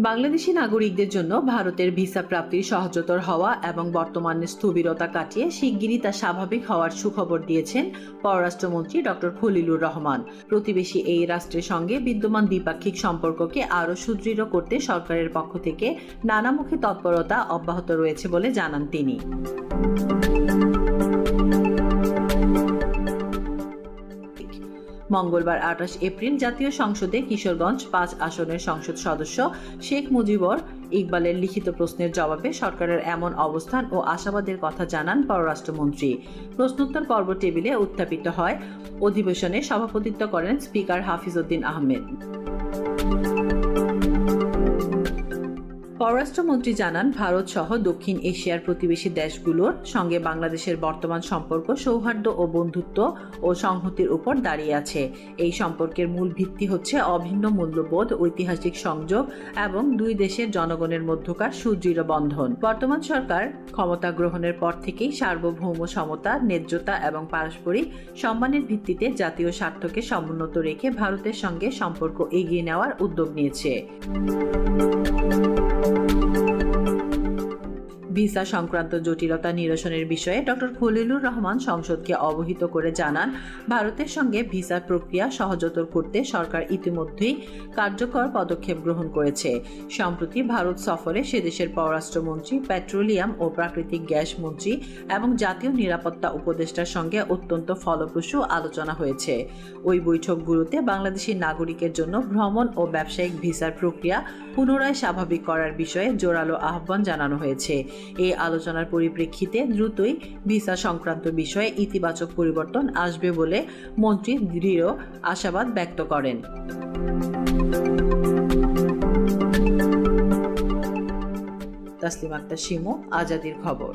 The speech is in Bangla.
বাংলাদেশি নাগরিকদের জন্য ভারতের ভিসা প্রাপ্তির সহজতর হওয়া এবং বর্তমানে স্থবিরতা কাটিয়ে শিগগিরই তা স্বাভাবিক হওয়ার সুখবর দিয়েছেন পররাষ্ট্রমন্ত্রী ডক্টর খলিলুর রহমান। প্রতিবেশী এই রাষ্ট্রের সঙ্গে বিদ্যমান দ্বিপাক্ষিক সম্পর্ককে আরও সুদৃঢ় করতে সরকারের পক্ষ থেকে নানামুখী তৎপরতা অব্যাহত রয়েছে বলে জানান তিনি। মঙ্গলবার ২৮ এপ্রিল জাতীয় সংসদে কিশোরগঞ্জ ৫ আসনের সংসদ সদস্য শেখ মুজিবুর ইকবালের লিখিত প্রশ্নের জবাবে সরকারের এমন অবস্থান ও আশাবাদের কথা জানান পররাষ্ট্রমন্ত্রী। প্রশ্নোত্তর পর্ব টেবিলে উত্থাপিত হয়। অধিবেশনে সভাপতিত্ব করেন স্পিকার হাফিজ উদ্দিন আহমেদ। পররাষ্ট্রমন্ত্রী জানান, ভারত সহ দক্ষিণ এশিয়ার প্রতিবেশী দেশগুলোর সঙ্গে বাংলাদেশের বর্তমান সম্পর্ক সৌহার্দ্য ও বন্ধুত্ব ও সংহতির উপর দাঁড়িয়ে আছে। এই সম্পর্কের মূল ভিত্তি হচ্ছে অভিন্ন মূল্যবোধ, ঐতিহাসিক সংযোগ এবং দুই দেশের জনগণের মধ্যকার সুদৃঢ় বন্ধন। বর্তমান সরকার ক্ষমতা গ্রহণের পর থেকেই সার্বভৌম সমতা, ন্যায্যতা এবং পারস্পরিক সম্মানের ভিত্তিতে জাতীয় স্বার্থকে সমুন্নত রেখে ভারতের সঙ্গে সম্পর্ক এগিয়ে নেওয়ার উদ্যোগ নিয়েছে। ভিসা সংক্রান্ত জটিলতা নিরসনের বিষয়ে ডক্টর খলিলুর রহমান সংসদকে অবহিত করে জানান, ভারতের সঙ্গে ভিসা প্রক্রিয়া সহজতর করতে সরকার ইতিমধ্যেই কার্যকর পদক্ষেপ গ্রহণ করেছে। সম্প্রতি ভারত সফরে সেদেশের পররাষ্ট্রমন্ত্রী, পেট্রোলিয়াম ও প্রাকৃতিক গ্যাস মন্ত্রী এবং জাতীয় নিরাপত্তা উপদেষ্টার সঙ্গে অত্যন্ত ফলপ্রসূ আলোচনা হয়েছে। ওই বৈঠকগুলোতে বাংলাদেশি নাগরিকের জন্য ভ্রমণ ও ব্যবসায়িক ভিসার প্রক্রিয়া পুনরায় স্বাভাবিক করার বিষয়ে জোরালো আহ্বান জানানো হয়েছে। এই আলোচনার পরিপ্রেক্ষিতে দ্রুতই ভিসা সংক্রান্ত বিষয়ে ইতিবাচক পরিবর্তন আসবে বলে মন্ত্রী দৃঢ় আশাবাদ ব্যক্ত করেন। তাসলিমা আক্তার শিমু, আজাদীর খবর।